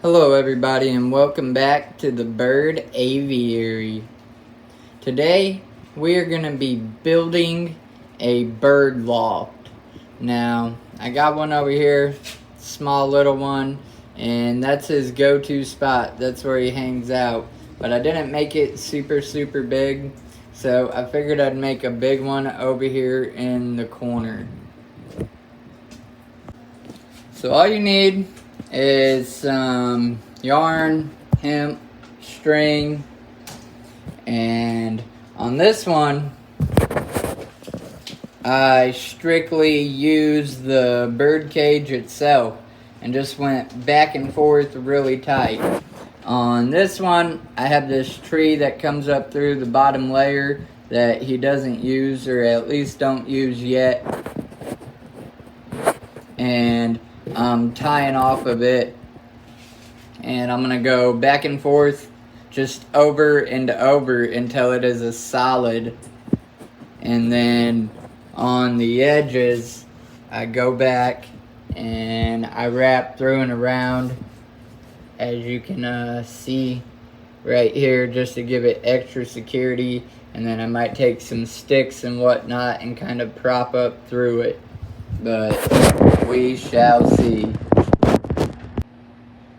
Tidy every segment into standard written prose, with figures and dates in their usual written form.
Hello everybody and welcome back to the bird aviary. Today we are going to be building a bird loft. Now I got one over here, small little one, and that's his go-to spot. That's where he hangs out. But I didn't make it super big, so I figured I'd make a big one over here in the corner. So all you need is some yarn, hemp, string, and on this one I strictly used the bird cage itself and just went back and forth really tight. On this one I have this tree that comes up through the bottom layer that he doesn't use, or at least don't use yet, and I'm tying off of it, and I'm gonna go back and forth just over and over until it is a solid, and then on the edges I go back and I wrap through and around, as you can see right here, just to give it extra security, and then I might take some sticks and whatnot and kind of prop up through it, but we shall see.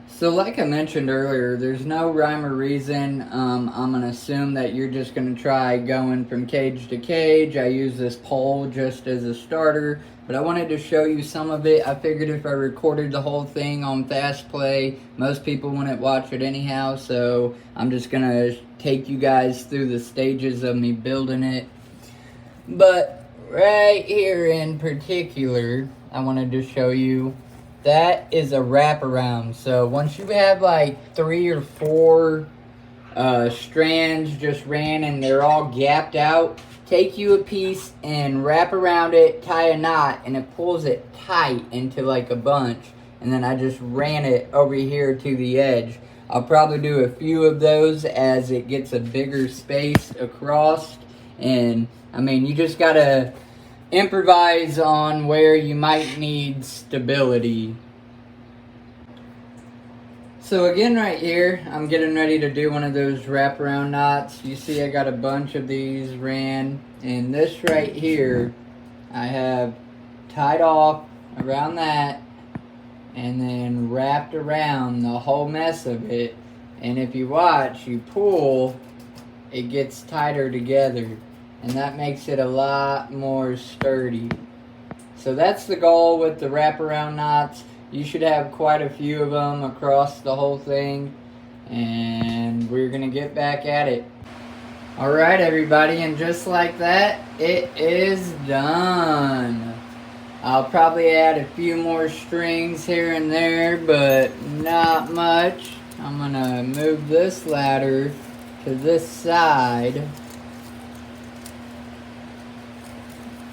So like I mentioned earlier, there's no rhyme or reason. I'm going to assume that you're just going to try going from cage to cage. I use this pole just as a starter, but I wanted to show you some of it. I figured if I recorded the whole thing on fast play, most people wouldn't watch it anyhow, so I'm just going to take you guys through the stages of me building it. But right here in particular, I wanted to show you, that is a wraparound. So once you have like 3 or 4 strands just ran and they're all gapped out, take you a piece and wrap around it, tie a knot, and it pulls it tight into like a bunch. And then I just ran it over here to the edge. I'll probably do a few of those as it gets a bigger space across. And I mean, you just gotta improvise on where you might need stability. So again, right here, I'm getting ready to do one of those wraparound knots. You see I got a bunch of these ran, and this right here I have tied off around that and then wrapped around the whole mess of it. And if you watch, you pull, it gets tighter together, and that makes it a lot more sturdy. So that's the goal with the wraparound knots. You should have quite a few of them across the whole thing, and we're gonna get back at it. Alright everybody, and just like that, it is done. I'll probably add a few more strings here and there, but not much. I'm gonna move this ladder to this side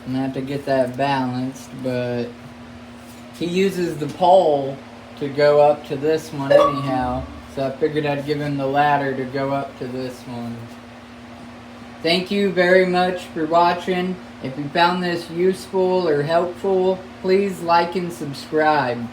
and have to get that balanced, but he uses the pole to go up to this one anyhow, so I figured I'd give him the ladder to go up to this one. Thank you very much for watching. If you found this useful or helpful, please like and subscribe.